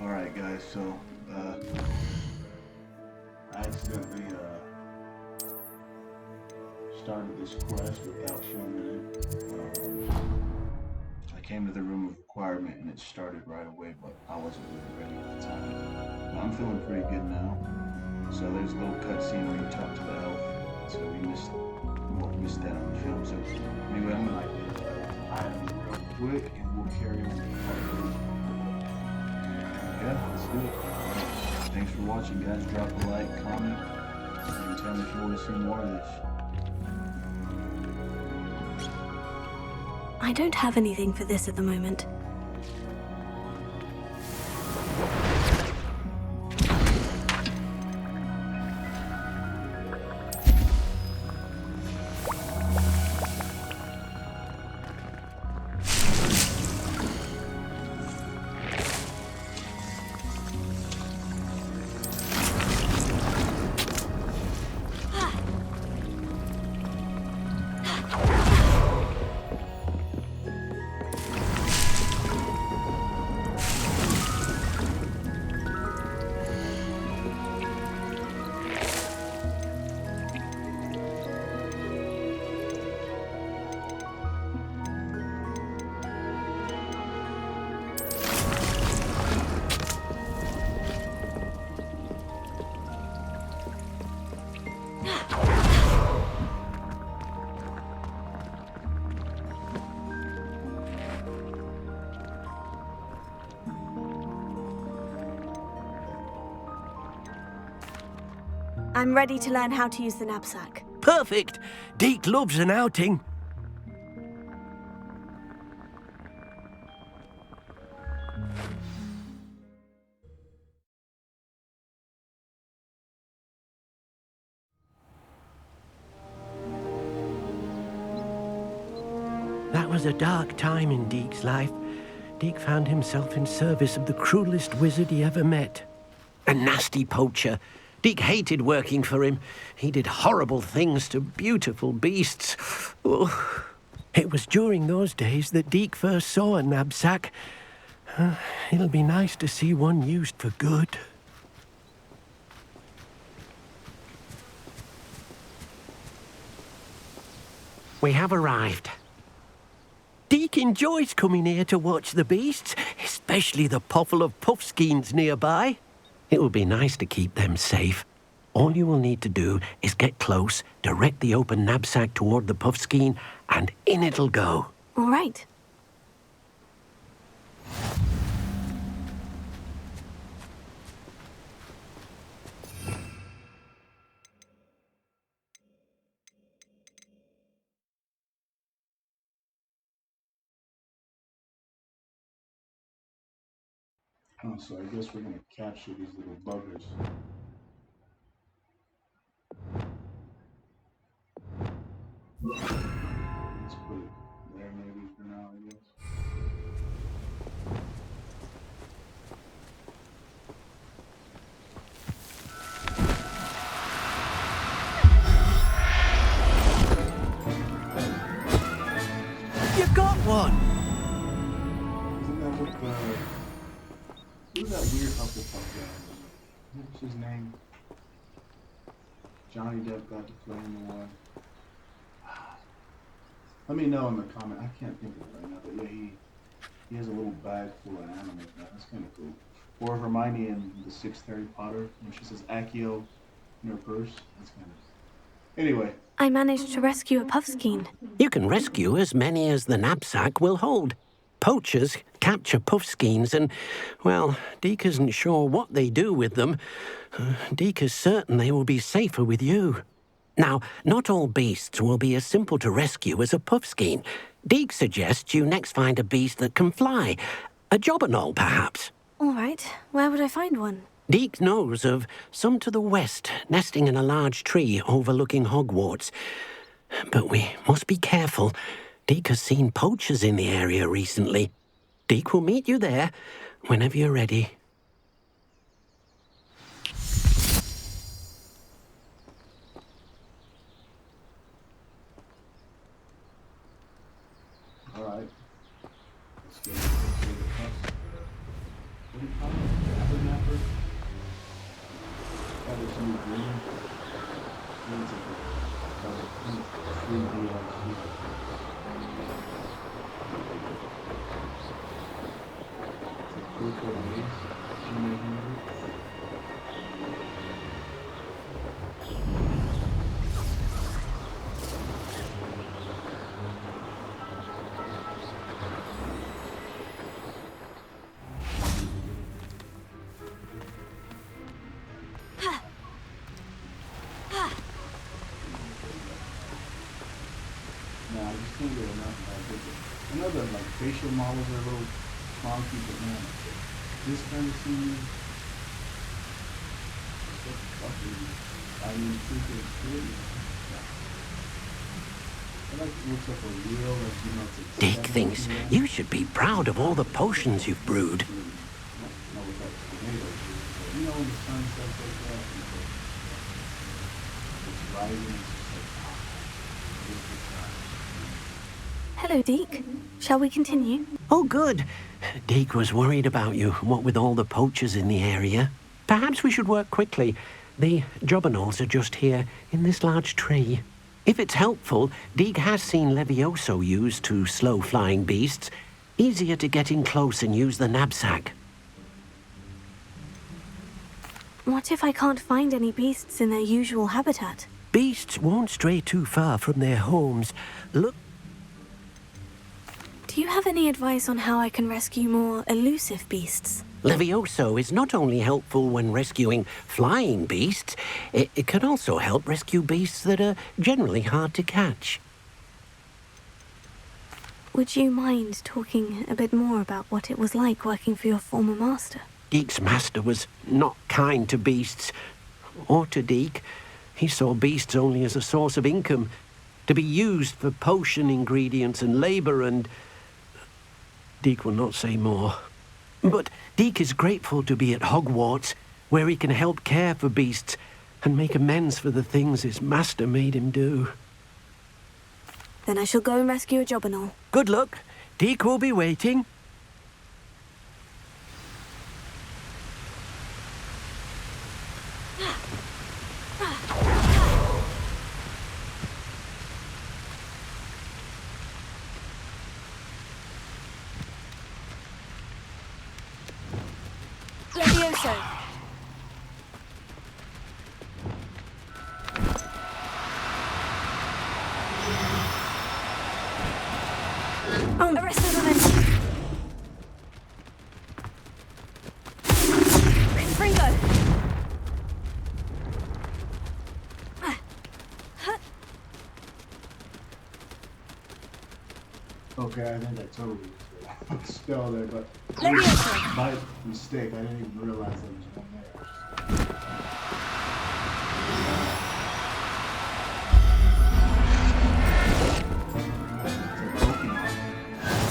Alright guys, so I accidentally started this quest without filming it. I came to the room of requirement and it started right away, but I wasn't really ready at the time. But I'm feeling pretty good now. So there's a little cutscene where you talk to the elf, so we missed that on the film. So anyway, I'm gonna items real quick and we'll carry on with part two. Yeah, let's do it. Thanks for watching, guys. Drop a like, comment, and tell me if you want to see more of this. I don't have anything for this at the moment. I'm ready to learn how to use the knapsack. Perfect! Deke loves an outing. That was a dark time in Deke's life. Deke found himself in service of the cruelest wizard he ever met. A nasty poacher. Deke hated working for him. He did horrible things to beautiful beasts. Oh. It was during those days that Deke first saw a knapsack. It'll be nice to see one used for good. We have arrived. Deke enjoys coming here to watch the beasts, especially the potful of puffskeins nearby. It will be nice to keep them safe. All you will need to do is get close, direct the open knapsack toward the puffskein, and in it'll go. All right. Oh, so I guess we're gonna capture these little buggers. Let's put it there maybe for now, I guess. You got one! Isn't that what who's that weird Hufflepuff guy? What's his name? Johnny Depp got to play in the one. Let me know in the comment. I can't think of it right now, but yeah, he has a little bag full of animals now. That's kind of cool. Or Hermione in the 6th Harry Potter when she says Accio in her purse. That's kind of. Anyway. I managed to rescue a puffskein. You can rescue as many as the knapsack will hold. Poachers capture puffskeins and, well, Deke isn't sure what they do with them. Deke is certain they will be safer with you. Now, not all beasts will be as simple to rescue as a puffskein. Deke suggests you next find a beast that can fly. A jobberknoll, perhaps. All right. Where would I find one? Deke knows of some to the west, nesting in a large tree overlooking Hogwarts. But we must be careful. Deke has seen poachers in the area recently. Deke will meet you there whenever you're ready. All right. Let's go. What do you call it? you agree? It's a free DLC. It's a cool for the base. You making it? Nah, I just can't get enough. I know that like facial models are a little funky, but man, this kind of scene, so fucking, I mean, freaking pretty. I like it looks like a real, like, you know, it's Dick like thinks you should be proud of all the potions you've brewed. No, with like tomatoes, but you know, when the sun sets like that, it's rising, it's just like, this is not. Hello, Deke. Shall we continue? Oh, good. Deke was worried about you, what with all the poachers in the area. Perhaps we should work quickly. The jobberknolls are just here, in this large tree. If it's helpful, Deke has seen Levioso used to slow flying beasts. Easier to get in close and use the knapsack. What if I can't find any beasts in their usual habitat? Beasts won't stray too far from their homes. Look. Do you have any advice on how I can rescue more elusive beasts? Levioso is not only helpful when rescuing flying beasts, it can also help rescue beasts that are generally hard to catch. Would you mind talking a bit more about what it was like working for your former master? Deke's master was not kind to beasts, or to Deke. He saw beasts only as a source of income, to be used for potion ingredients and labor, and Deke will not say more. But Deke is grateful to be at Hogwarts, where he can help care for beasts and make amends for the things his master made him do. Then I shall go and rescue a jobberknoll. Good luck. Deke will be waiting. Levioso! Oh, arresto momento! Ringo! Okay, I think I totally spell there, but Levioso! by mistake, I didn't even realize there was one there. It's a Pokemon.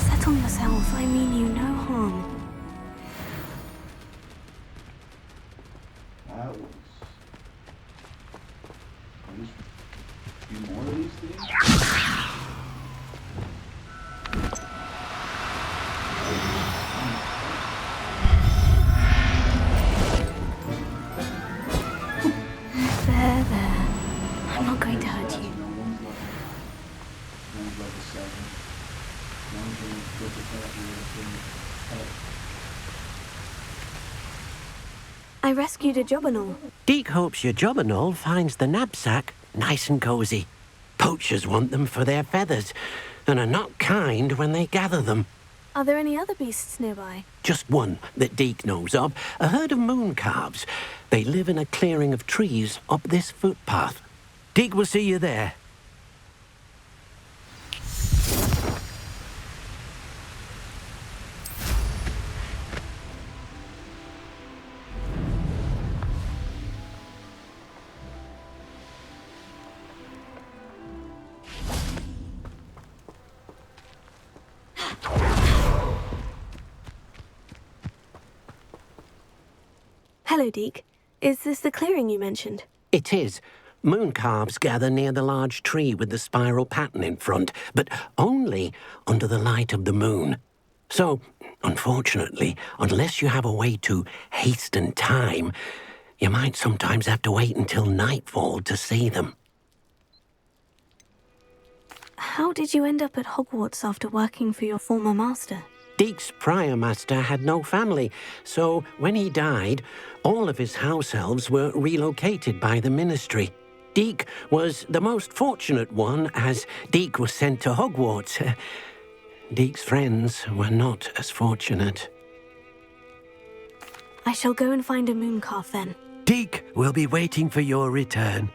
Settle yourself, I mean you no harm. That was. There's a few more of these things. There. I'm not going to hurt you. One's level 7. One's in difficulty. I rescued a jobberknoll. Deke hopes your jobberknoll finds the knapsack nice and cozy. Poachers want them for their feathers and are not kind when they gather them. Are there any other beasts nearby? Just one that Deke knows of, a herd of moon calves. They live in a clearing of trees up this footpath. Deke will see you there. Hello, Deke. Is this the clearing you mentioned? It is. Moon calves gather near the large tree with the spiral pattern in front, but only under the light of the moon. So, unfortunately, unless you have a way to hasten time, You might sometimes have to wait until nightfall to see them. How did you end up at Hogwarts after working for your former master? Deek's prior master had no family, so when he died, all of his house elves were relocated by the ministry. Deek was the most fortunate one, as Deek was sent to Hogwarts. Deek's friends were not as fortunate. I shall go and find a mooncalf then. Deek will be waiting for your return.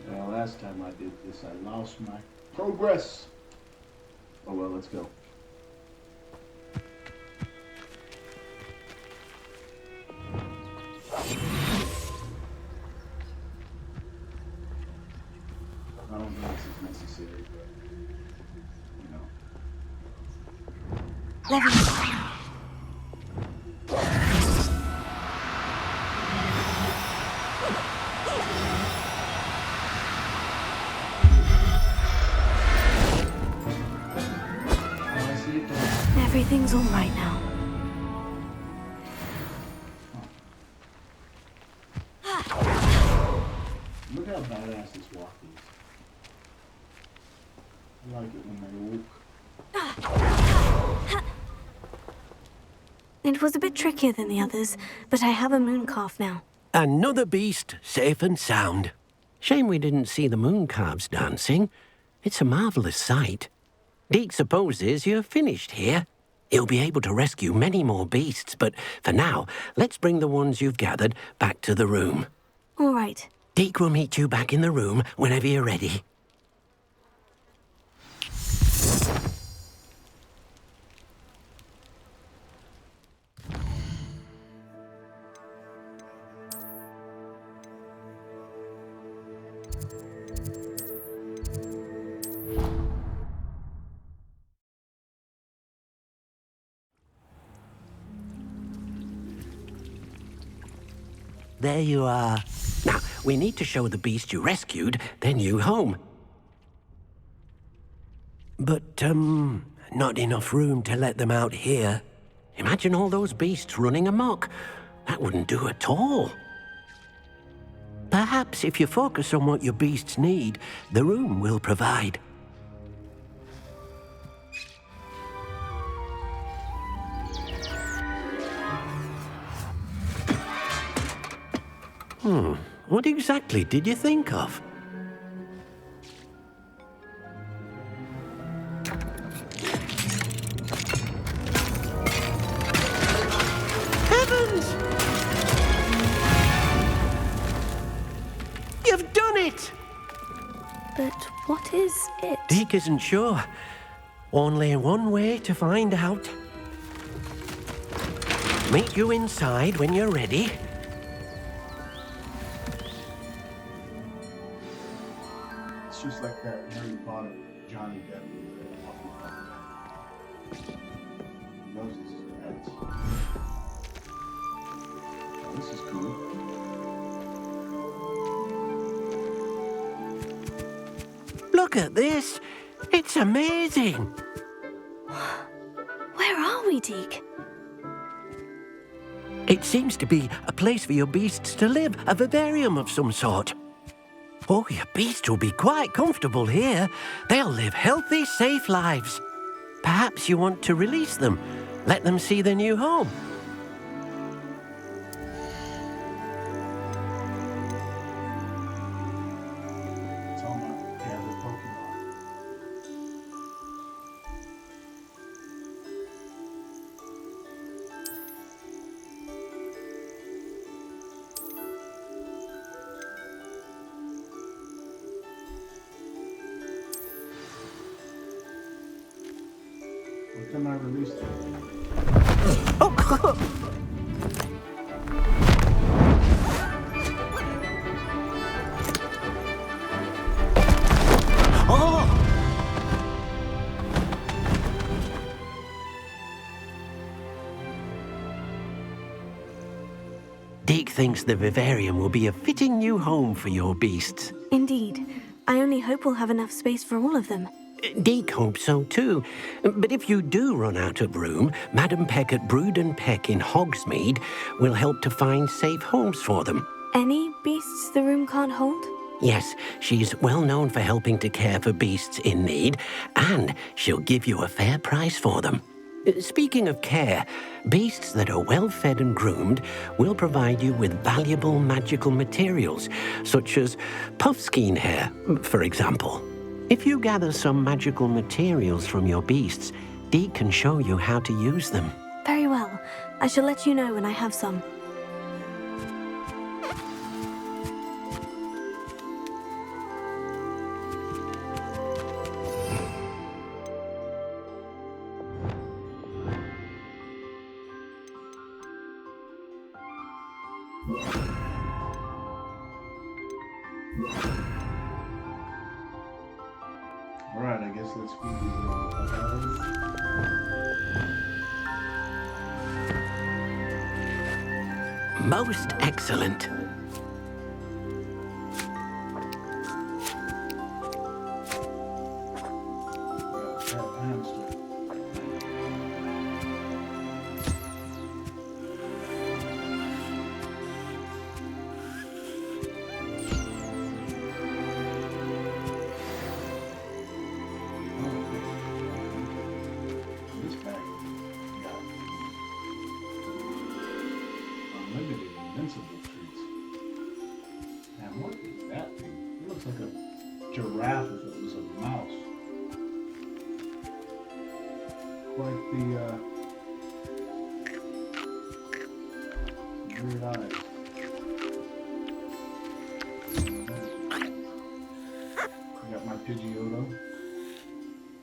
Well, last time I did this, I lost my progress. Oh well, let's go. I don't think this is necessary, but, you know. Everything's all right now. Look how badass this walk is. I like it when they walk. It was a bit trickier than the others, but I have a mooncalf now. Another beast, safe and sound. Shame we didn't see the mooncalves dancing. It's a marvellous sight. Deek supposes you're finished here. He'll be able to rescue many more beasts, but for now, let's bring the ones you've gathered back to the room. All right. Deek will meet you back in the room whenever you're ready. There you are. Now, we need to show the beast you rescued their new home. But, not enough room to let them out here. Imagine all those beasts running amok. That wouldn't do at all. Perhaps if you focus on what your beasts need, the room will provide. What exactly did you think of? Heavens! You've done it! But what is it? Deek isn't sure. Only one way to find out. Meet you inside when you're ready. It's just like that Harry Potter Johnny Depp. He knows this is bad. Oh, this is cool. Look at this. It's amazing. Where are we, Deek? It seems to be a place for your beasts to live, a vivarium of some sort. Oh, your beasts will be quite comfortable here. They'll live healthy, safe lives. Perhaps you want to release them, let them see their new home. It's all my gather Pokemon. Where can I release them? Oh! Deke thinks the vivarium will be a fitting new home for your beasts. Indeed. I only hope we'll have enough space for all of them. Deke hopes so too. But if you do run out of room, Madam Peck at Brood and Peck in Hogsmeade will help to find safe homes for them. Any beasts the room can't hold? Yes, she's well known for helping to care for beasts in need, and she'll give you a fair price for them. Speaking of care, beasts that are well fed and groomed will provide you with valuable magical materials, such as puffskein hair, for example. If you gather some magical materials from your beasts, Deke can show you how to use them. Very well. I shall let you know when I have some. Alright, I guess let's feed these little guys. Most excellent. Unlimited invincible treats. Man, what is that thing? It looks like a giraffe if it was a mouse. Quite the weird eyes. I got my Pidgeotto.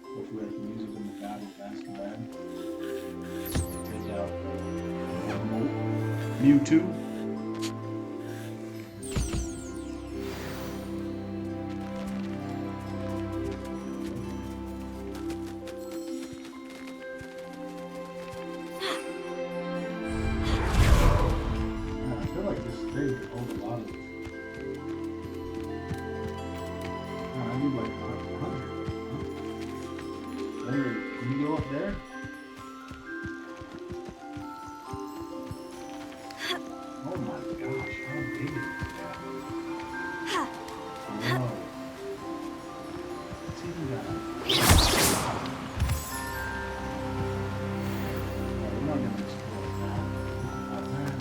Hopefully I can use it in the battle of Azkaban. Take out Mewtwo. Man, I feel like this thing can hold a lot of it. Man, I need like 100. Huh? Can you go up there? Oh my gosh, how big is that? Whoa. It's even got a... Oh, we're not gonna explore that. Oh man.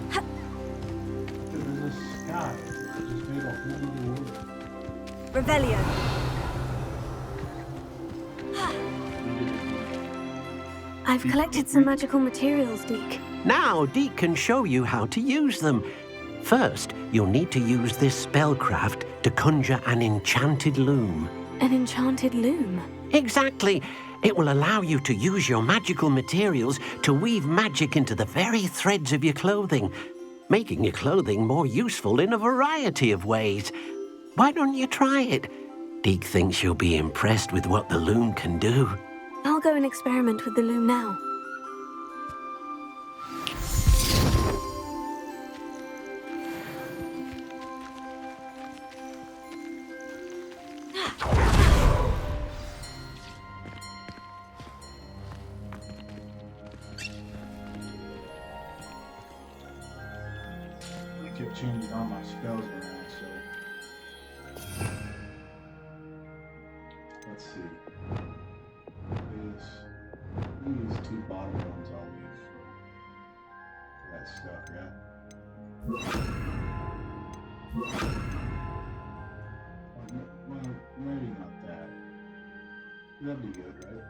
There's a sky. It just made a whole other world. Revelio. I've collected some magical materials, Deke. Now Deke can show you how to use them. First, you'll need to use this spellcraft to conjure an enchanted loom. An enchanted loom. Exactly. It will allow you to use your magical materials to weave magic into the very threads of your clothing, making your clothing more useful in a variety of ways. Why don't you try it? Deke thinks you'll be impressed with what the loom can do. I'll go and experiment with the loom now. I kept changing all my spells around, so... Let's see. These two bottom ones I'll leave for that stuff, yeah? Well, maybe not that. That'd be good, right?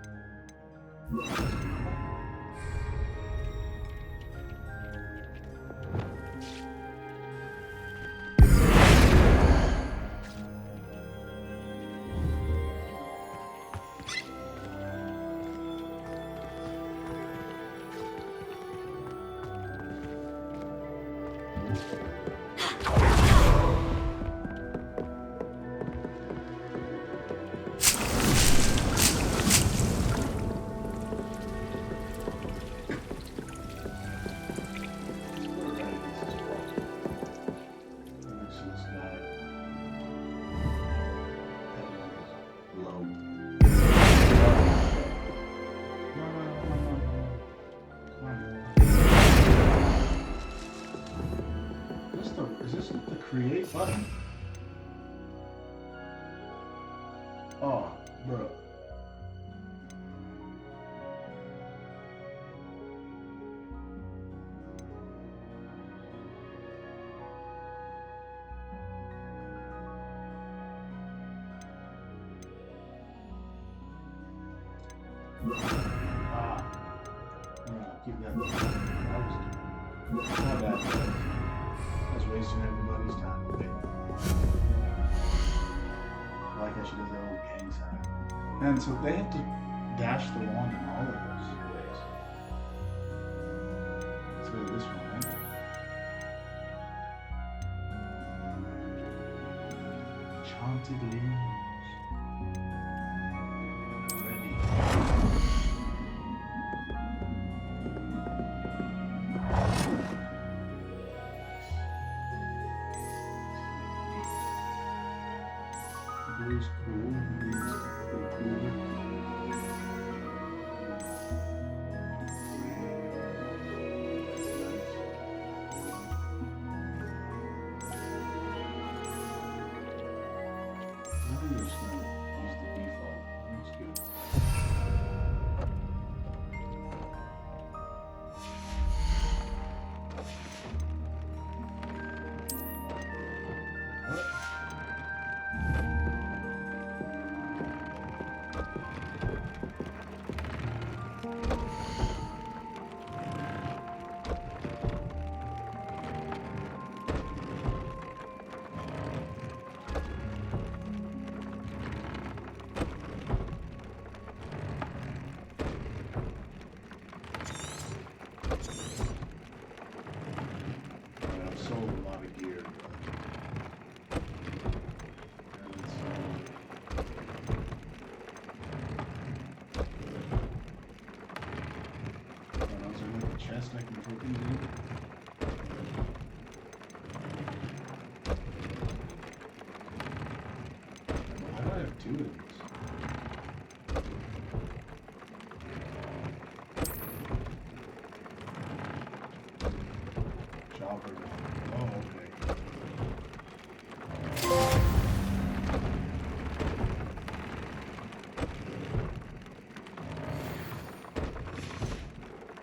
create button? Oh, bro. Ah, keep that. That was my bad. I was wasting everybody's time. Okay. I like how she does that little gang sign. And so they have to dash the wand in all of those ways. Let's go to this one, right? Enchanted looms. Ready. Blue's cool. Blue's cool. I'm just gonna use the default. That's good. What? Alright, I've sold a lot of gear, but let's is there like a chest I can put these in? Why do I have two of these? Chopper. Oh, okay.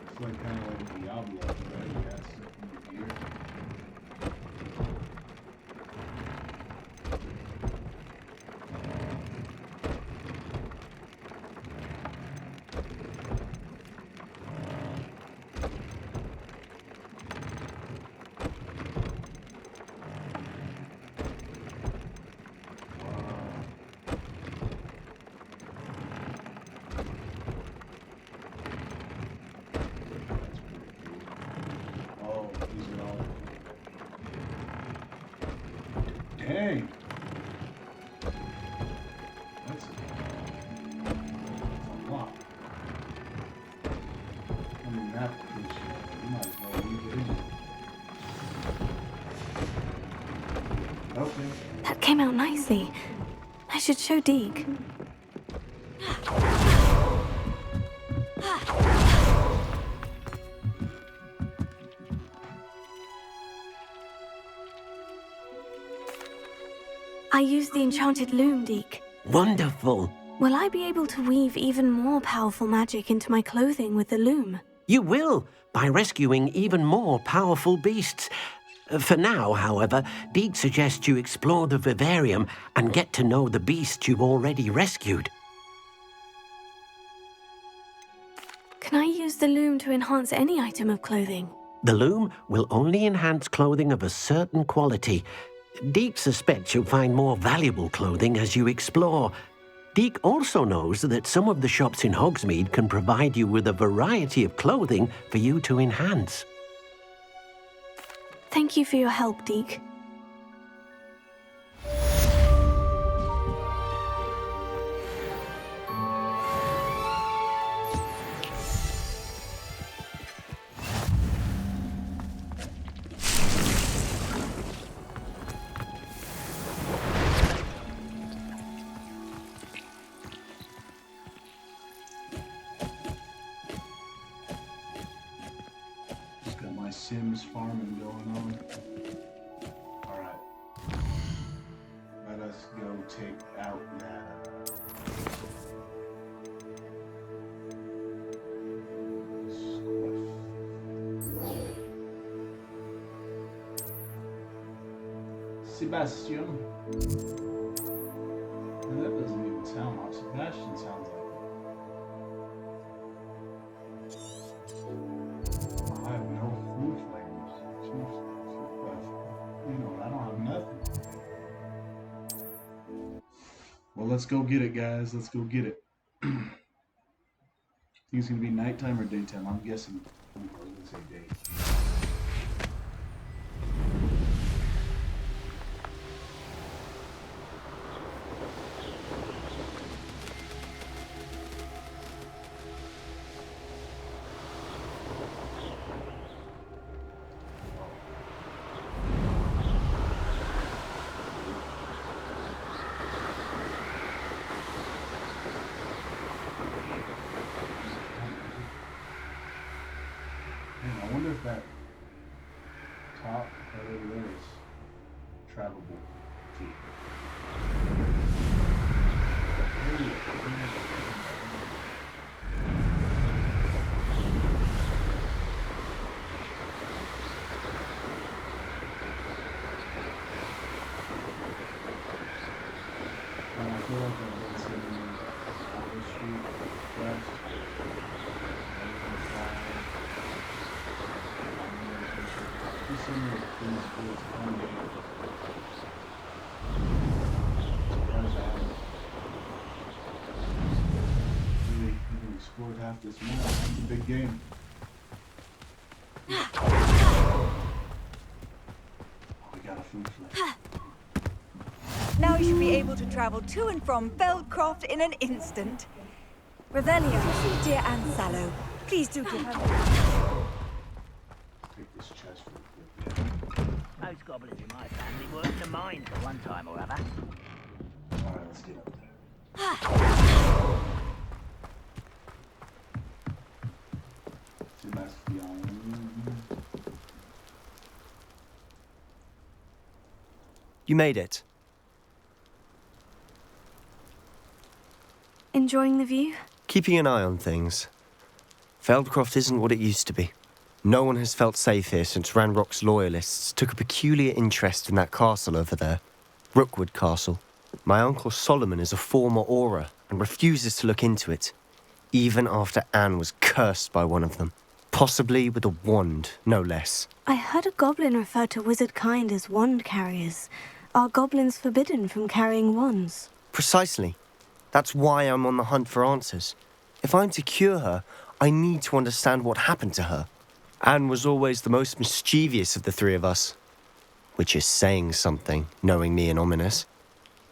It's like kind of like Diablo, right? You got stuff in your gear. Oh, these are all. Dang! That's a lot. I mean, that piece, you might as well leave it in. Okay. That came out nicely. I should show Deke. I used the enchanted loom, Deke. Wonderful. Will I be able to weave even more powerful magic into my clothing with the loom? You will, by rescuing even more powerful beasts. For now, however, Deke suggests you explore the vivarium and get to know the beasts you've already rescued. Can I use the loom to enhance any item of clothing? The loom will only enhance clothing of a certain quality. Deke suspects you'll find more valuable clothing as you explore. Deke also knows that some of the shops in Hogsmeade can provide you with a variety of clothing for you to enhance. Thank you for your help, Deke. Just got my Sims farming going on. Alright, Sebastian. And that doesn't even sound like Sebastian sounds like it. I have no food flavors. I don't have nothing. Well, let's go get it, guys. Let's go get it. Think it's gonna be nighttime or daytime? I'm guessing. I was gonna say day. I wonder if that top right over there is travelable too. And I feel like I've been seeing this street west. Really even explored half this map. It's a big game. We got a food flip. Now you should be able to travel to and from Feldcroft in an instant. Revelio, dear Anne Sallow, please do give her... Take this chest for a quick. Most goblins in my family worked in the mines at one time or other. Alright, let's get up there. Sebastian. You made it. Enjoying the view? Keeping an eye on things. Feldcroft isn't what it used to be. No one has felt safe here since Ranrock's loyalists took a peculiar interest in that castle over there. Rookwood Castle. My uncle Solomon is a former Auror and refuses to look into it, even after Anne was cursed by one of them. Possibly with a wand, no less. I heard a goblin refer to wizard kind as wand carriers. Are goblins forbidden from carrying wands? Precisely. That's why I'm on the hunt for answers. If I'm to cure her, I need to understand what happened to her. Anne was always the most mischievous of the three of us. Which is saying something, knowing me and Ominous.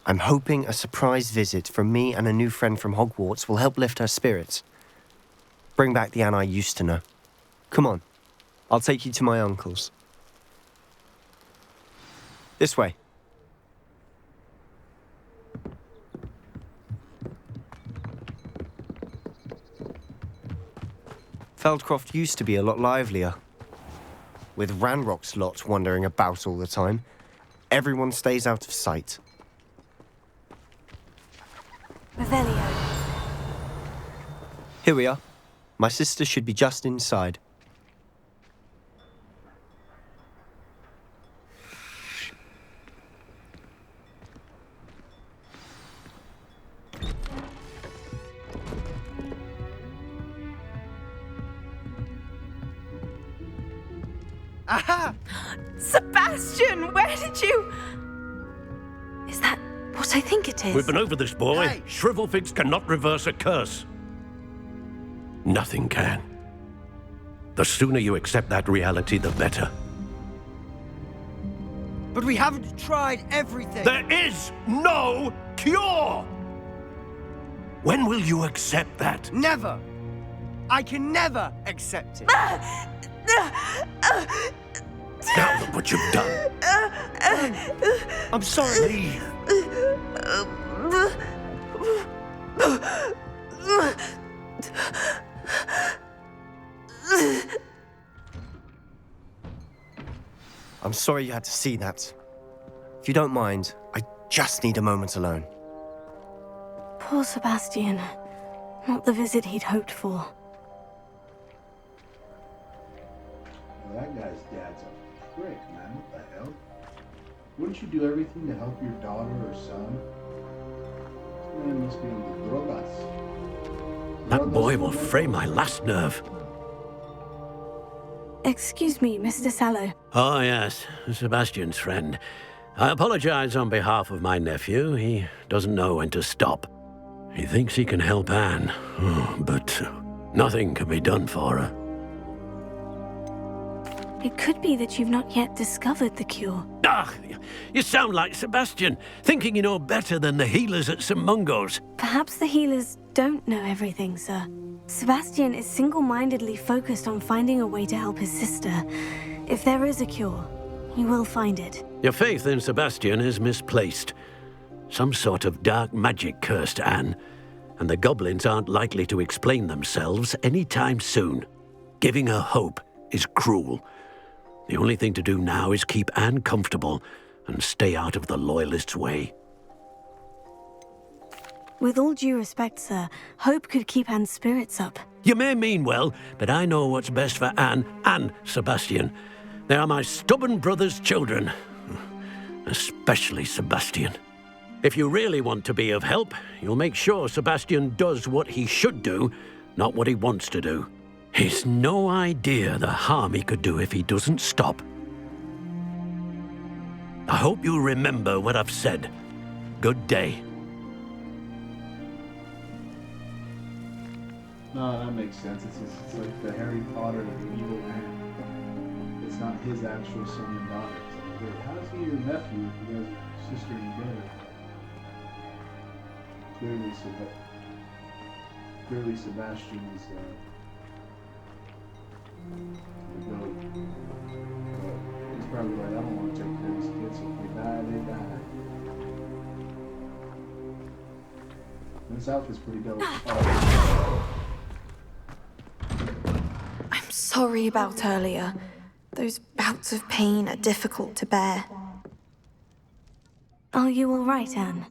I'm hoping a surprise visit from me and a new friend from Hogwarts will help lift her spirits. Bring back the Anne I used to know. Come on, I'll take you to my uncle's. This way. Feldcroft used to be a lot livelier. With Ranrock's lot wandering about all the time, everyone stays out of sight. Revelio. Here we are. My sister should be just inside. Aha! Sebastian, where did you... Is that what I think it is? We've been over this, boy. Hey! Shrivelfigs cannot reverse a curse. Nothing can. The sooner you accept that reality, the better. But we haven't tried everything. There is no cure! When will you accept that? Never. I can never accept it. Now look what you've done. I'm sorry. Leave. I'm sorry you had to see that. If you don't mind, I just need a moment alone. Poor Sebastian. Not the visit he'd hoped for. Well, that guy's dad's a prick, man. What the hell? Wouldn't you do everything to help your daughter or son? This man must be on the drogas. That boy will fray my last nerve. Excuse me, Mr. Sallow. Oh, yes, Sebastian's friend. I apologize on behalf of my nephew. He doesn't know when to stop. He thinks he can help Anne, but nothing can be done for her. It could be that you've not yet discovered the cure. Ah, you sound like Sebastian, thinking you know better than the healers at St. Mungo's. Perhaps the healers don't know everything, sir. Sebastian is single-mindedly focused on finding a way to help his sister. If there is a cure, he will find it. Your faith in Sebastian is misplaced. Some sort of dark magic cursed Anne, and the goblins aren't likely to explain themselves anytime soon. Giving her hope is cruel. The only thing to do now is keep Anne comfortable and stay out of the Loyalists' way. With all due respect, sir, hope could keep Anne's spirits up. You may mean well, but I know what's best for Anne and Sebastian. They are my stubborn brother's children. Especially Sebastian. If you really want to be of help, you'll make sure Sebastian does what he should do, not what he wants to do. He's no idea the harm he could do if he doesn't stop. I hope you'll remember what I've said. Good day. No, that makes sense. It's like the Harry Potter evil Anne. It's not his actual son and daughter. It's like, how's he your nephew if you guys are sister and brother? Clearly Sebastian is the goat. But he's probably like, I don't want to take care of these kids. If they die, they die. This outfit's pretty dope. I'm sorry about earlier. Those bouts of pain are difficult to bear. Are you all right, Anne?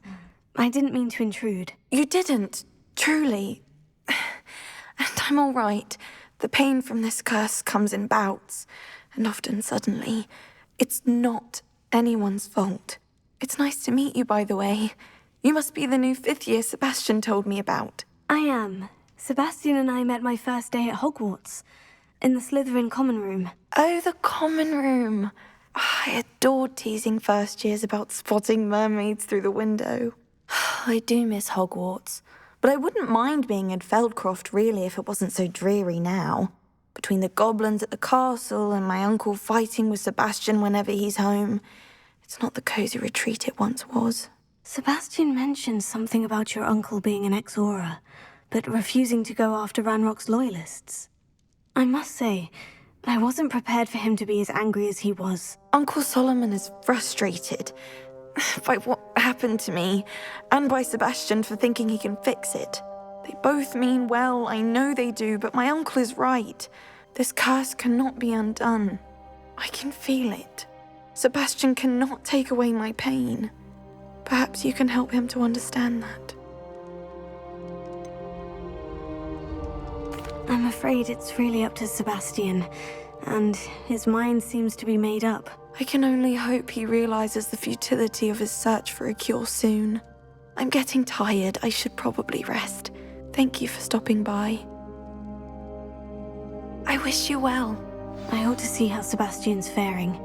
I didn't mean to intrude. You didn't, truly. And I'm all right. The pain from this curse comes in bouts, and often suddenly. It's not anyone's fault. It's nice to meet you, by the way. You must be the new 5th year Sebastian told me about. I am. Sebastian and I met my first day at Hogwarts, in the Slytherin common room. Oh, the common room. I adored teasing first years about spotting mermaids through the window. I do miss Hogwarts, but I wouldn't mind being in Feldcroft, really, if it wasn't so dreary now. Between the goblins at the castle and my uncle fighting with Sebastian whenever he's home, it's not the cosy retreat it once was. Sebastian mentioned something about your uncle being an ex-Auror, but refusing to go after Ranrock's Loyalists. I must say, I wasn't prepared for him to be as angry as he was. Uncle Solomon is frustrated by what happened to me, and by Sebastian for thinking he can fix it. They both mean well, I know they do, but my uncle is right. This curse cannot be undone. I can feel it. Sebastian cannot take away my pain. Perhaps you can help him to understand that. I'm afraid it's really up to Sebastian, and his mind seems to be made up. I can only hope he realizes the futility of his search for a cure soon. I'm getting tired. I should probably rest. Thank you for stopping by. I wish you well. I ought to see how Sebastian's faring.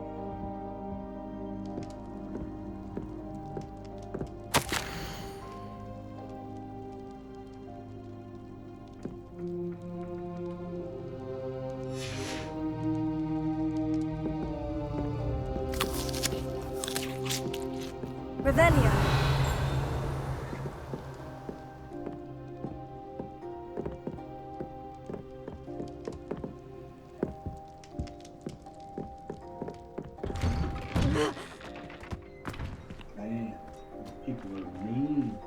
Revelio. Man, people are mean.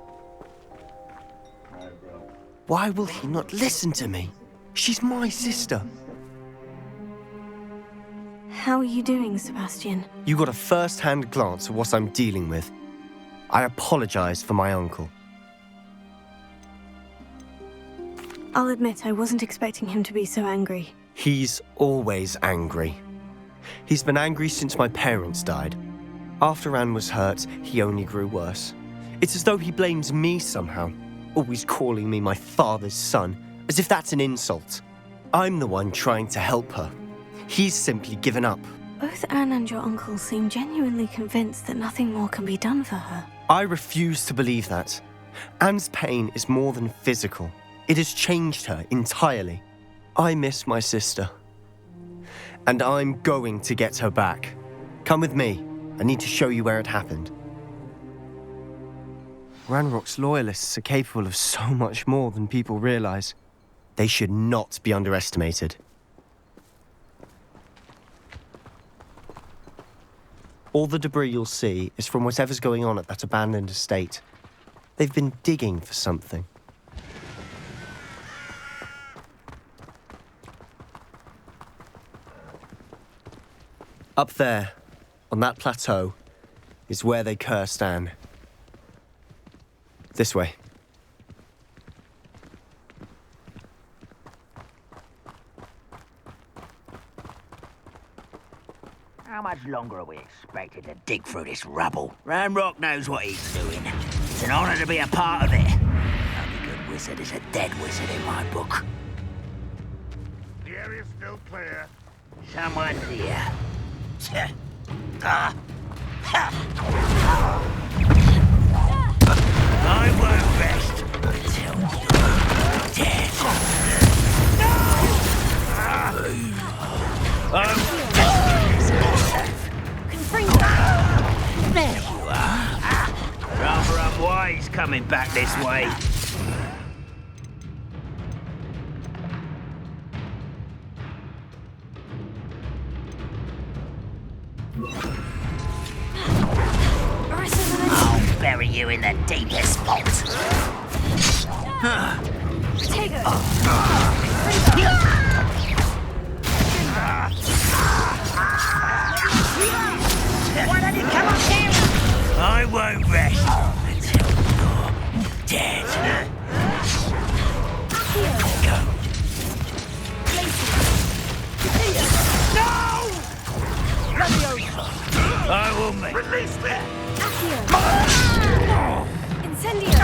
Alright, bro. Why will he not listen to me? She's my sister. How are you doing, Sebastian? You got a first-hand glance at what I'm dealing with. I apologize for my uncle. I'll admit I wasn't expecting him to be so angry. He's always angry. He's been angry since my parents died. After Anne was hurt, he only grew worse. It's as though he blames me somehow, always calling me my father's son, as if that's an insult. I'm the one trying to help her. He's simply given up. Both Anne and your uncle seem genuinely convinced that nothing more can be done for her. I refuse to believe that. Anne's pain is more than physical. It has changed her entirely. I miss my sister. And I'm going to get her back. Come with me. I need to show you where it happened. Ranrock's loyalists are capable of so much more than people realize. They should not be underestimated. All the debris you'll see is from whatever's going on at that abandoned estate. They've been digging for something. Up there, on that plateau, is where they cursed Anne. This way. How much longer are we expected to dig through this rubble? Ranrock knows what he's doing. It's an honor to be a part of it. Only good wizard is a dead wizard in my book. The area's still clear. Someone's here. I won't rest until you're dead. There you are. Rather unwise coming back this way. I'll bury you in the deepest spot. Take her. Why don't you come up here? I won't rest until you're dead. Go. No! I will make. Release me! Incendio.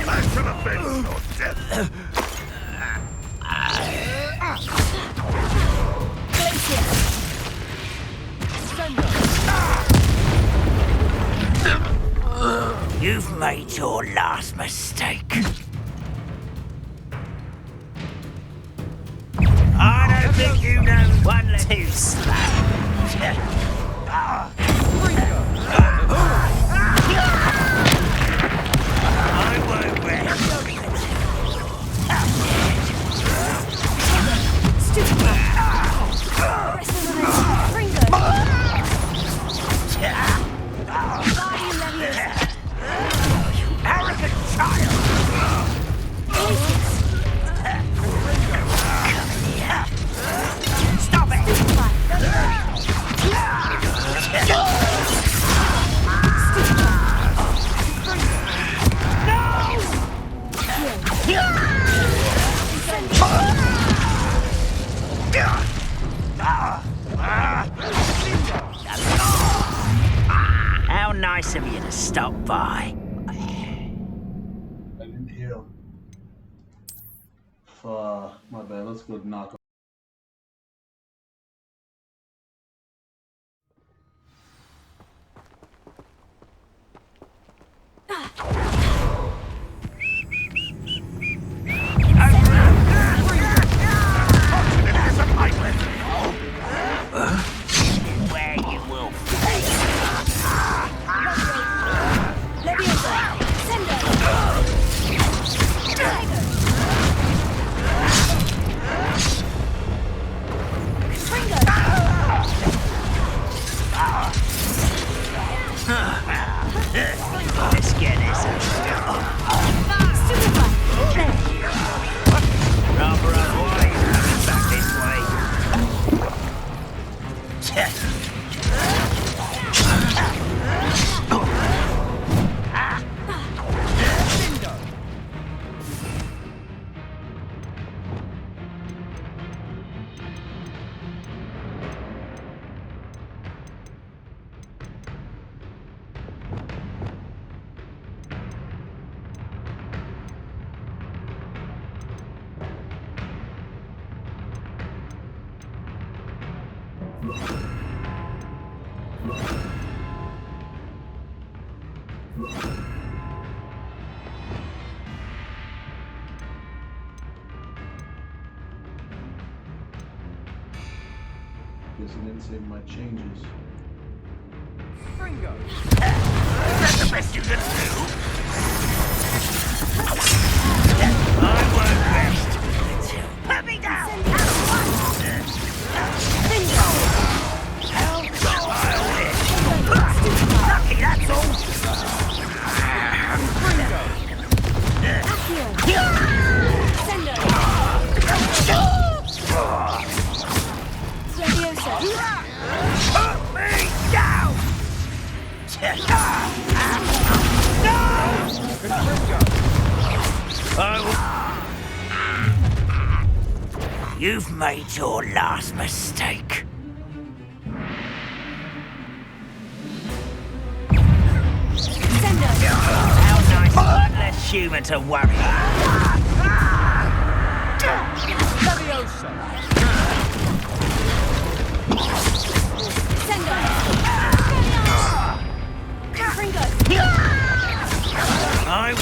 Back to the base or death! You've made your last mistake. I don't think you know one too slow. I won't rest. Arrogant child! Stop it! How nice of you to stop by. I didn't heal. My bad. Let's go knock on. Where you will Guess I didn't save my changes. That's the best you can do. I won't rest until... Put me down! Lucky, that's all. Put me down! You've made your last mistake. How nice, one less human to worry. I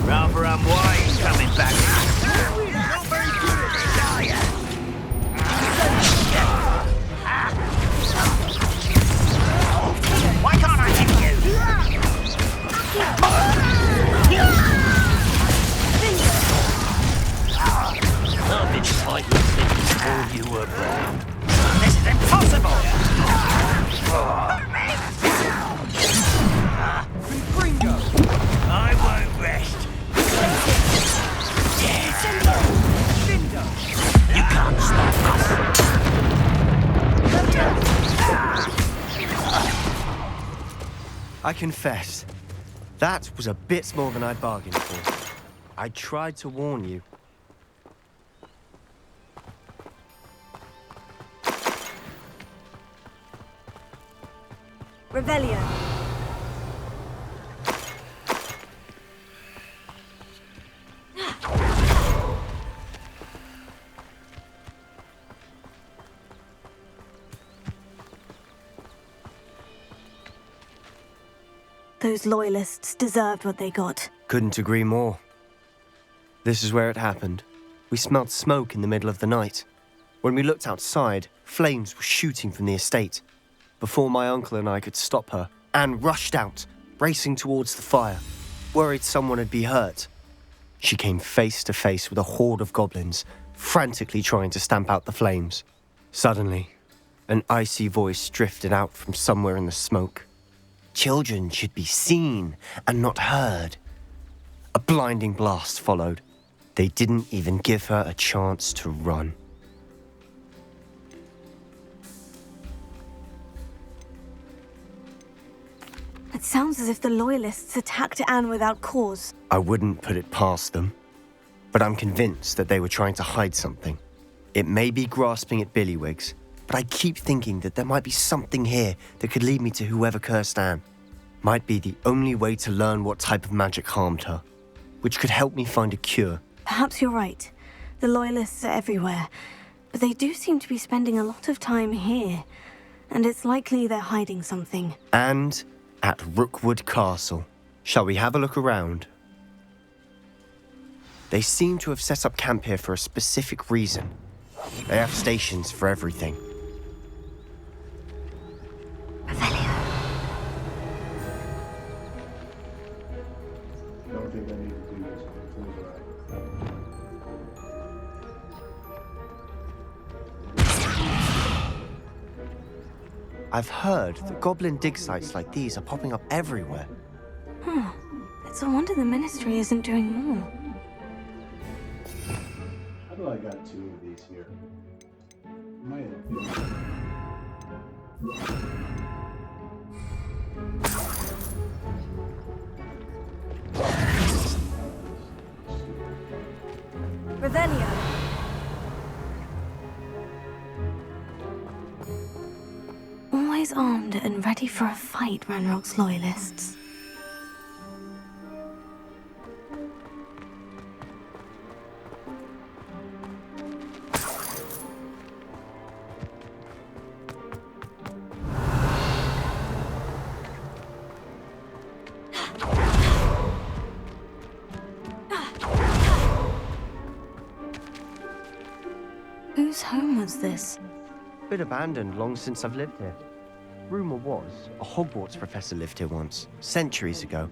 rather unwise coming back. Not very good at this, are you? Why can't I hit you? I've been fighting things before you were born. This is impossible! I won't rest. You can't stop us. I confess, that was a bit more than I'd bargained for. I tried to warn you. Revelio. Those loyalists deserved what they got. Couldn't agree more. This is where it happened. We smelled smoke in the middle of the night. When we looked outside, flames were shooting from the estate. Before my uncle and I could stop her, Anne rushed out, racing towards the fire, worried someone had been hurt. She came face to face with a horde of goblins, frantically trying to stamp out the flames. Suddenly, an icy voice drifted out from somewhere in the smoke. Children should be seen and not heard. A blinding blast followed. They didn't even give her a chance to run. It sounds as if the Loyalists attacked Anne without cause. I wouldn't put it past them, but I'm convinced that they were trying to hide something. It may be grasping at Billywigs, but I keep thinking that there might be something here that could lead me to whoever cursed Anne. Might be the only way to learn what type of magic harmed her, which could help me find a cure. Perhaps you're right. The Loyalists are everywhere, but they do seem to be spending a lot of time here, and it's likely they're hiding something. And at Rookwood Castle. Shall we have a look around? They seem to have set up camp here for a specific reason. They have stations for everything. The only thing I need to do is close your eyes. I've heard that goblin dig sites like these are popping up everywhere. It's a wonder the Ministry isn't doing more. How do I got two of these here? Might have been. Revelio. always armed and ready for a fight, Ranrock's loyalists. Whose home was this? Been abandoned long since I've lived here. Rumor was a Hogwarts professor lived here once, centuries ago.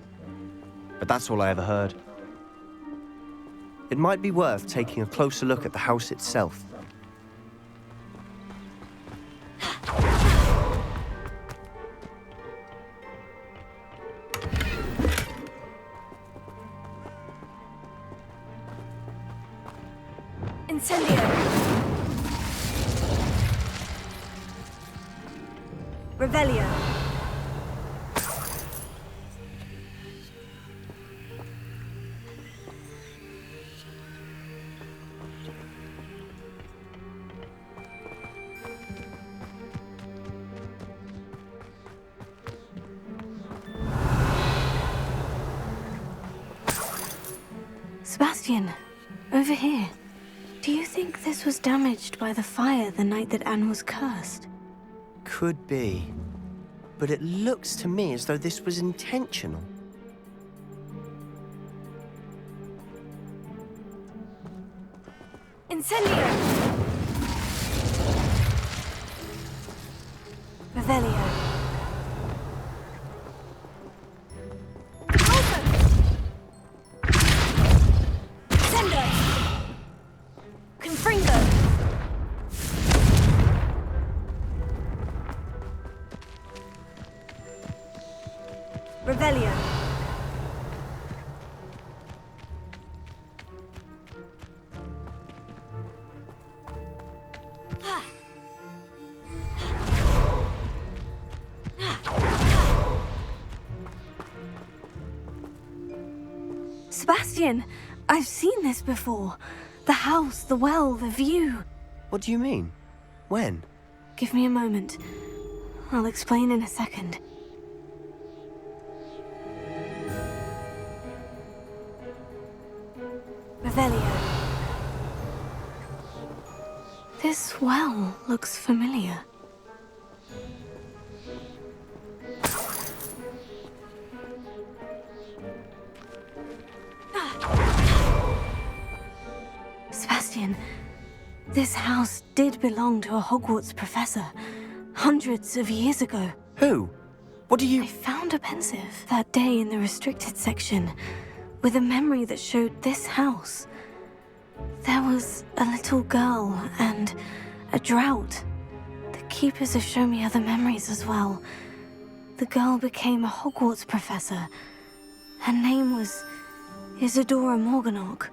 But that's all I ever heard. It might be worth taking a closer look at the house itself. Incendio! Revelio! Sebastian, over here. Do you think this was damaged by the fire the night that Anne was cursed? Could be. But it looks to me as though this was intentional. Incendio! Revelio! Sendo! Confringo! Revelio! Sebastian, I've seen this before. The house, the well, the view. What do you mean? When? Give me a moment. I'll explain in a second. Revelio. This well looks familiar. Sebastian, this house did belong to a Hogwarts professor, hundreds of years ago. Who? What do you... I found a pensive that day in the restricted section, with a memory that showed this house. There was a little girl and a drought. The keepers have shown me other memories as well. The girl became a Hogwarts professor. Her name was Isadora Morganach.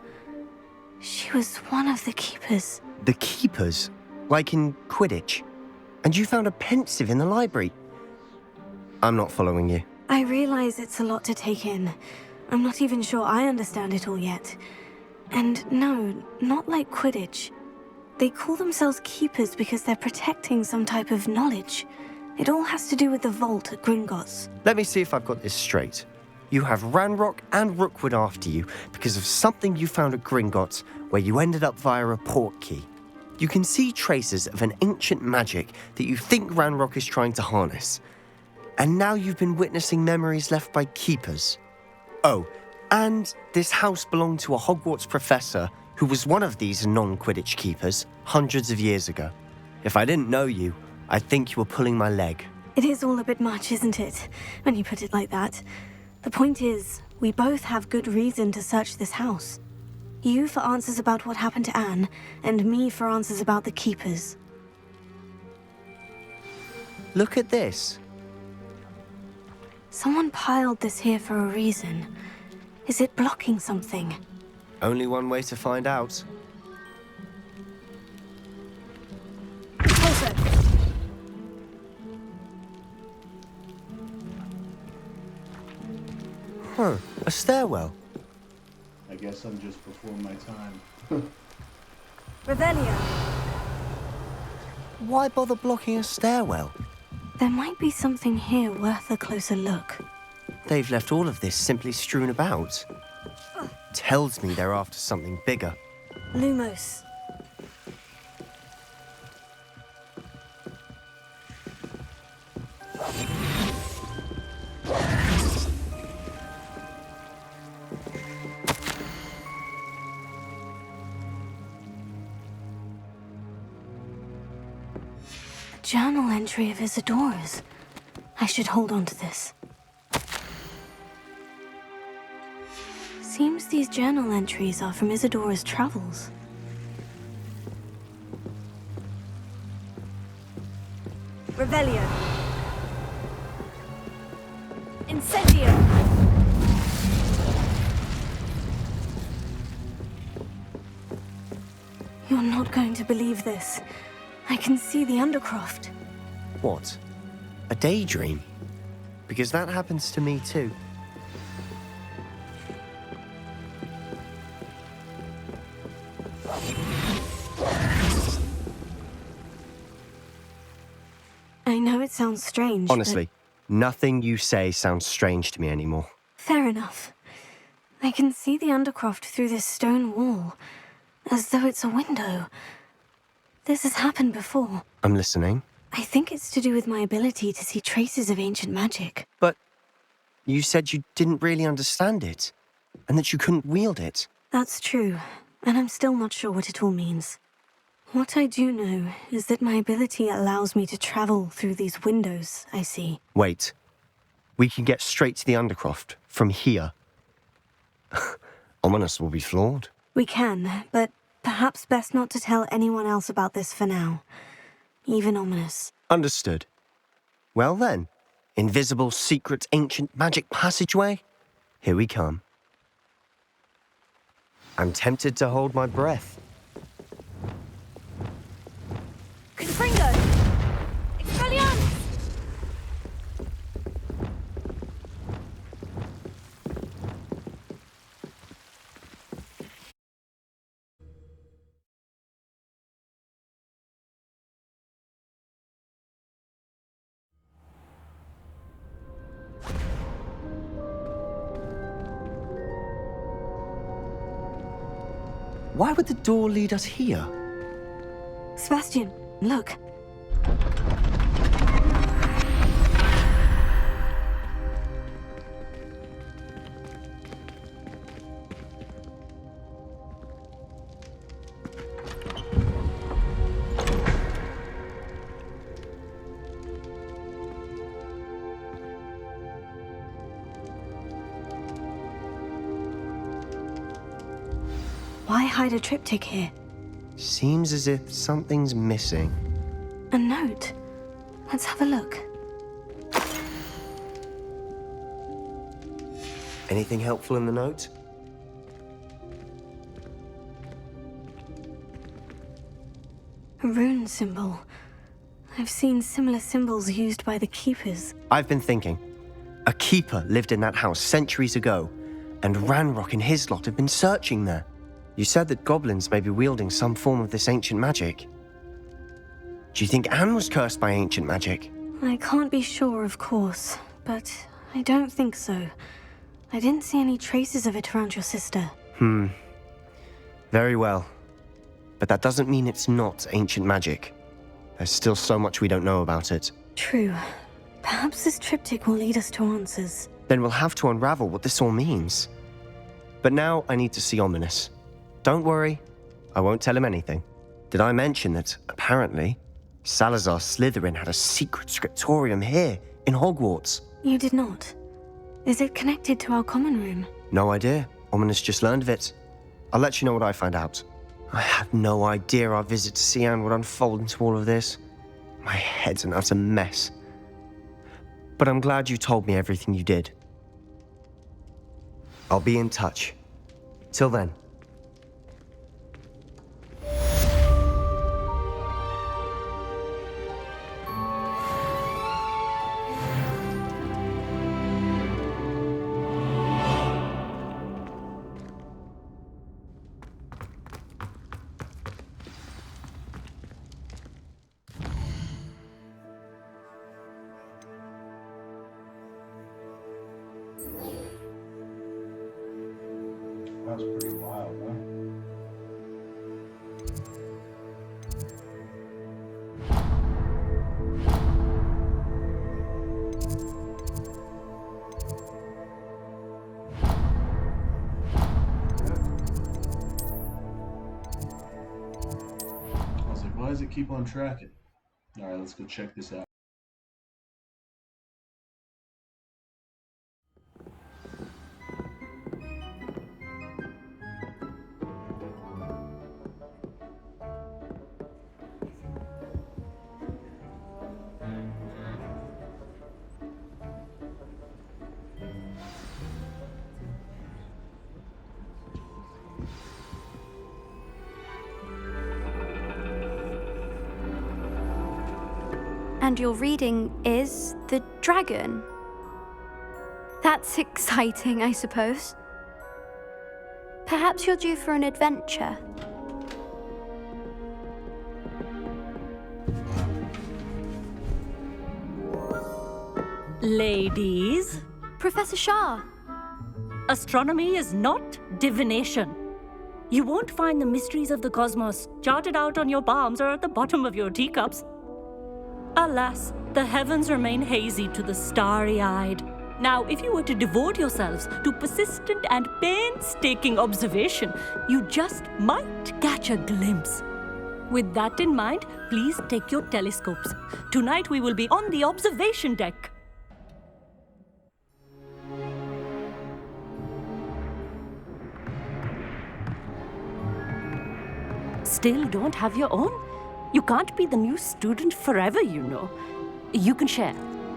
She was one of the keepers. The keepers? Like in Quidditch? And you found a pensive in the library? I'm not following you. I realize it's a lot to take in. I'm not even sure I understand it all yet. And no, not like Quidditch. They call themselves keepers because they're protecting some type of knowledge. It all has to do with the vault at Gringotts. Let me see if I've got this straight. You have Ranrock and Rookwood after you because of something you found at Gringotts where you ended up via a portkey. You can see traces of an ancient magic that you think Ranrock is trying to harness. And now you've been witnessing memories left by keepers. Oh, and this house belonged to a Hogwarts professor who was one of these non-Quidditch keepers hundreds of years ago. If I didn't know you, I'd think you were pulling my leg. It is all a bit much, isn't it, when you put it like that? The point is, we both have good reason to search this house. You for answers about what happened to Anne, and me for answers about the keepers. Look at this. Someone piled this here for a reason. Is it blocking something? Only one way to find out. Also, Huh, a stairwell. I guess I'm just before my time. Revelio. Why bother blocking a stairwell? There might be something here worth a closer look. They've left all of this simply strewn about. Tells me they're after something bigger. Lumos. A journal entry of Isadora's. I should hold on to this. Seems these journal entries are from Isadora's travels. Revelio. Incendio. You're not going to believe this. I can see the Undercroft. What? A daydream? Because that happens to me too. I know it sounds strange, Honestly, nothing you say sounds strange to me anymore. Fair enough. I can see the Undercroft through this stone wall, as though it's a window. This has happened before. I'm listening. I think it's to do with my ability to see traces of ancient magic. But you said you didn't really understand it, and that you couldn't wield it. That's true, and I'm still not sure what it all means. What I do know is that my ability allows me to travel through these windows I see. Wait. We can get straight to the Undercroft from here. Ominous will be floored. We can, but perhaps best not to tell anyone else about this for now. Even Ominous. Understood. Well then, invisible, secret, ancient magic passageway? Here we come. I'm tempted to hold my breath. Confringo. Expelliarmus. Why would the door lead us here? Sebastian, look. Why hide a triptych here? Seems as if something's missing. A note. Let's have a look. Anything helpful in the note? A rune symbol. I've seen similar symbols used by the Keepers. I've been thinking. A keeper lived in that house centuries ago, and Ranrock and his lot have been searching there. You said that goblins may be wielding some form of this ancient magic. Do you think Anne was cursed by ancient magic? I can't be sure, of course, but I don't think so. I didn't see any traces of it around your sister. Very well. But that doesn't mean it's not ancient magic. There's still so much we don't know about it. True. Perhaps this triptych will lead us to answers. Then we'll have to unravel what this all means. But now I need to see Ominous. Don't worry, I won't tell him anything. Did I mention that, apparently, Salazar Slytherin had a secret scriptorium here, in Hogwarts? You did not. Is it connected to our common room? No idea. Ominous just learned of it. I'll let you know what I find out. I had no idea our visit to Cian would unfold into all of this. My head's an utter mess. But I'm glad you told me everything you did. I'll be in touch. Till then. That was pretty wild, huh? I was like, why does it keep on tracking? All right, let's go check this out. And your reading is the dragon. That's exciting, I suppose. Perhaps you're due for an adventure. Ladies, Professor Shah. astronomy is not divination. You won't find the mysteries of the cosmos charted out on your palms or at the bottom of your teacups. Alas, the heavens remain hazy to the starry-eyed. Now, if you were to devote yourselves to persistent and painstaking observation, you just might catch a glimpse. With that in mind, please take your telescopes. Tonight we will be on the observation deck. Still don't have your own? You can't be the new student forever, you know. You can share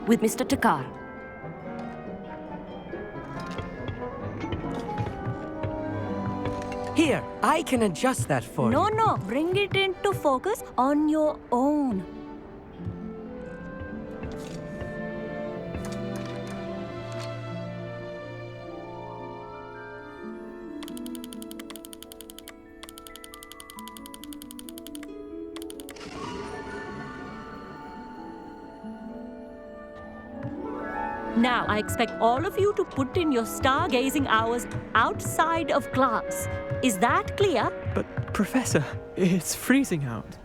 with Mr. Takar. Here, I can adjust that for you. No, bring it into focus on your own. Now, I expect all of you to put in your stargazing hours outside of class. Is that clear? But, Professor, it's freezing out.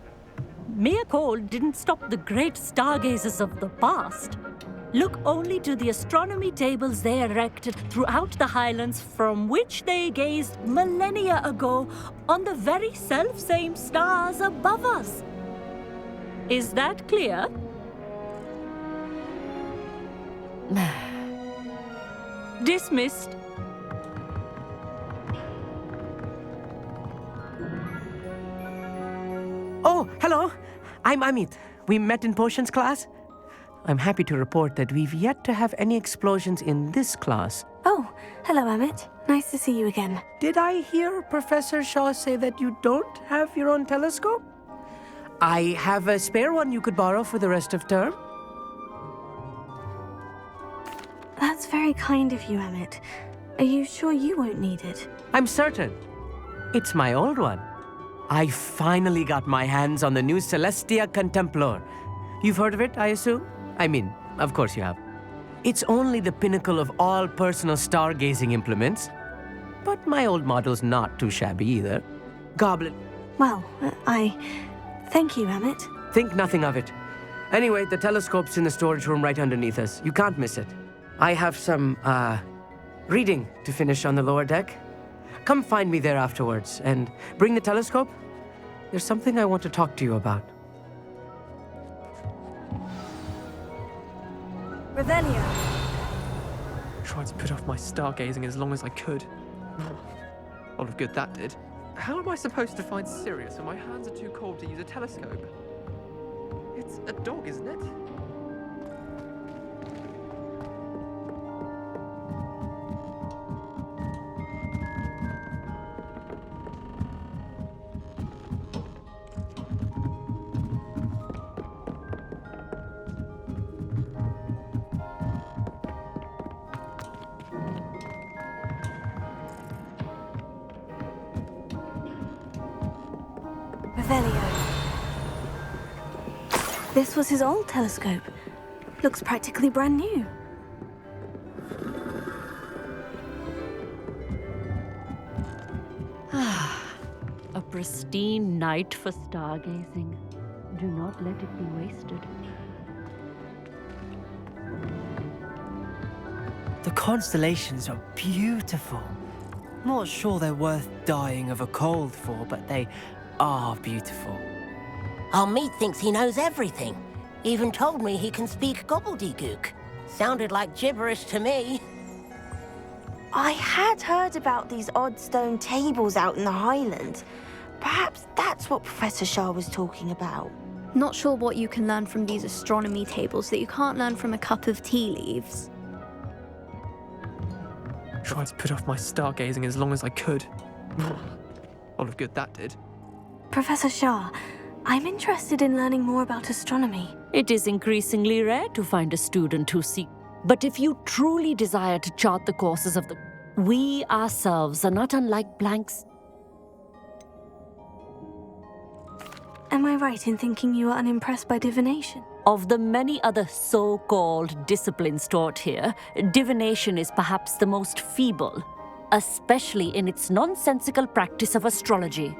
Mere cold didn't stop the great stargazers of the past. Look only to the astronomy tables they erected throughout the highlands from which they gazed millennia ago on the very self-same stars above us. Is that clear? Dismissed. Oh, hello. I'm Amit. We met in potions class. I'm happy to report that we've yet to have any explosions in this class. Oh, hello, Amit. Nice to see you again. Did I hear Professor Shaw say that you don't have your own telescope? I have a spare one you could borrow for the rest of term. That's very kind of you, Amit. Are you sure you won't need it? I'm certain. It's my old one. I finally got my hands on the new Celestia Contemplar. You've heard of it, I assume? I mean, of course you have. It's only the pinnacle of all personal stargazing implements. But my old model's not too shabby either. Goblin. Well, Thank you, Amit. Think nothing of it. Anyway, the telescope's in the storage room right underneath us. You can't miss it. I have some, reading to finish on the lower deck. Come find me there afterwards, and bring the telescope. There's something I want to talk to you about. Revelio. Tried to put off my stargazing as long as I could. A lot of good that did. How am I supposed to find Sirius when my hands are too cold to use a telescope? It's a dog, isn't it? Revelio. This was his old telescope. Looks practically brand new. A pristine night for stargazing. Do not let it be wasted. The constellations are beautiful. Not sure they're worth dying of a cold for, but they are beautiful. Our meat thinks he knows everything. Even told me he can speak gobbledygook. Sounded like gibberish to me. I had heard about these odd stone tables out in the Highlands. Perhaps that's what Professor Shah was talking about. Not sure what you can learn from these astronomy tables that you can't learn from a cup of tea leaves. Tried to put off my stargazing as long as I could. Lot of good that did. Professor Shah, I'm interested in learning more about astronomy. It is increasingly rare to find a student who seeks. But if you truly desire to chart the courses of the... We ourselves are not unlike blanks. Am I right in thinking you are unimpressed by divination? Of the many other so-called disciplines taught here, divination is perhaps the most feeble, especially in its nonsensical practice of astrology.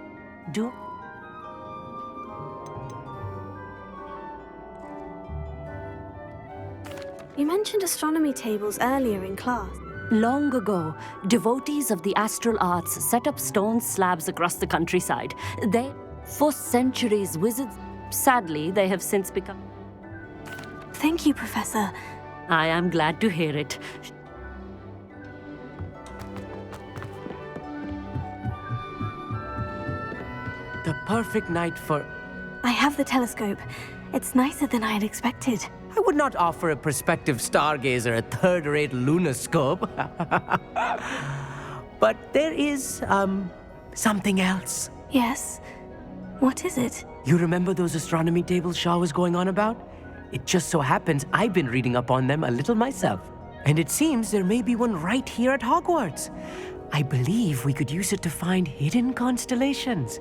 You mentioned astronomy tables earlier in class. Long ago, devotees of the astral arts set up stone slabs across the countryside. For centuries, wizards... Sadly, they have since become... Thank you, Professor. I am glad to hear it. The perfect night for... I have the telescope. It's nicer than I had expected. I would not offer a prospective stargazer a third-rate lunoscope. But there is, something else. Yes? What is it? You remember those astronomy tables Shah was going on about? It just so happens I've been reading up on them a little myself. And it seems there may be one right here at Hogwarts. I believe we could use it to find hidden constellations.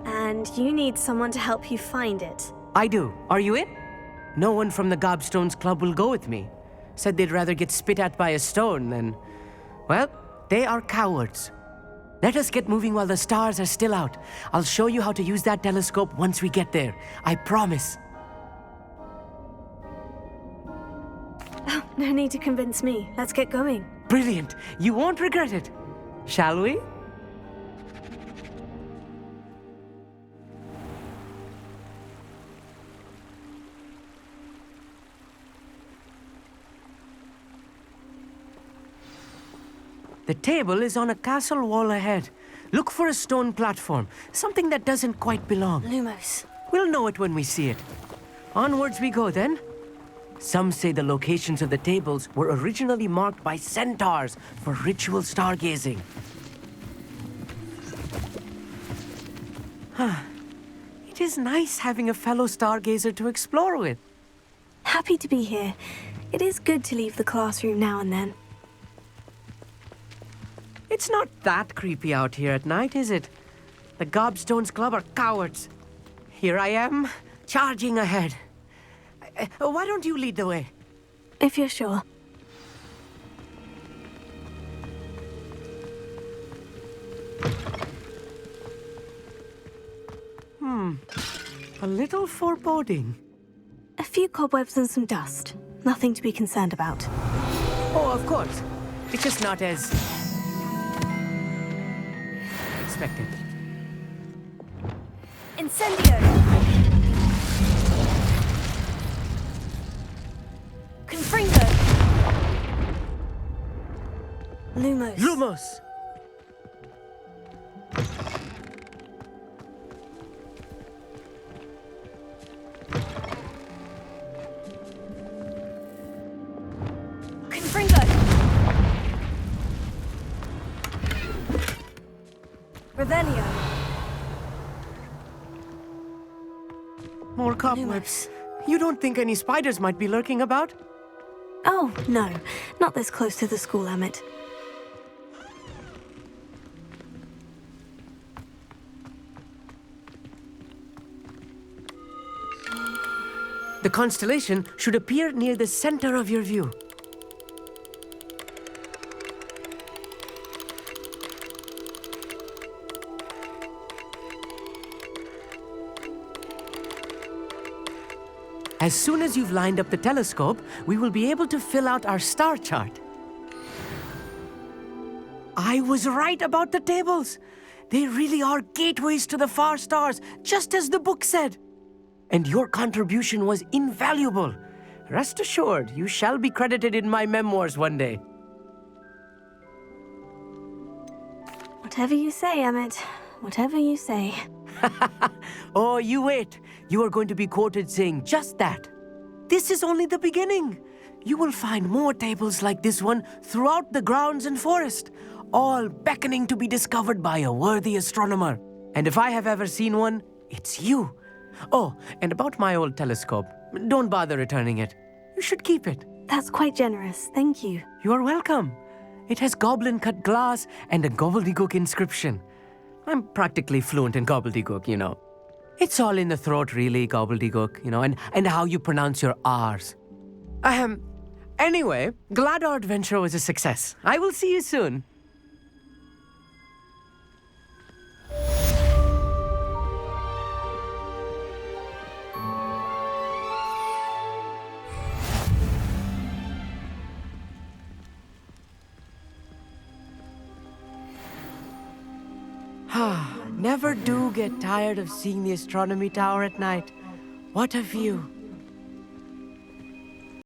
And you need someone to help you find it. I do. Are you in? No one from the Gobstones Club will go with me. Said they'd rather get spit at by a stone than... Well, they are cowards. Let us get moving while the stars are still out. I'll show you how to use that telescope once we get there. I promise. Oh, no need to convince me. Let's get going. Brilliant. You won't regret it. Shall we? The table is on a castle wall ahead. Look for a stone platform, something that doesn't quite belong. Lumos. We'll know it when we see it. Onwards we go then. Some say the locations of the tables were originally marked by centaurs for ritual stargazing. It is nice having a fellow stargazer to explore with. Happy to be here. It is good to leave the classroom now and then. It's not that creepy out here at night, is it? The Gobstones Club are cowards. Here I am, charging ahead. Why don't you lead the way? If you're sure. A little foreboding. A few cobwebs and some dust. Nothing to be concerned about. Oh, of course. It's just not as... expected. Incendio! Confringo! Lumos. Lumos! Confringo! Revelio! More cobwebs. You don't think any spiders might be lurking about? Oh, no. Not this close to the school, Amit. The constellation should appear near the center of your view. As soon as you've lined up the telescope, we will be able to fill out our star chart. I was right about the tables. They really are gateways to the far stars, just as the book said. And your contribution was invaluable. Rest assured, you shall be credited in my memoirs one day. Whatever you say, Emmett. Whatever you say. Oh, you wait. You are going to be quoted saying just that. This is only the beginning. You will find more tables like this one throughout the grounds and forest, all beckoning to be discovered by a worthy astronomer. And if I have ever seen one, it's you. Oh, and about my old telescope, don't bother returning it. You should keep it. That's quite generous, thank you. You are welcome. It has goblin-cut glass and a gobbledygook inscription. I'm practically fluent in gobbledygook, you know. It's all in the throat, really, gobbledygook, you know, and how you pronounce your R's. Anyway, glad our adventure was a success. I will see you soon. Never do get tired of seeing the astronomy tower at night. What a view.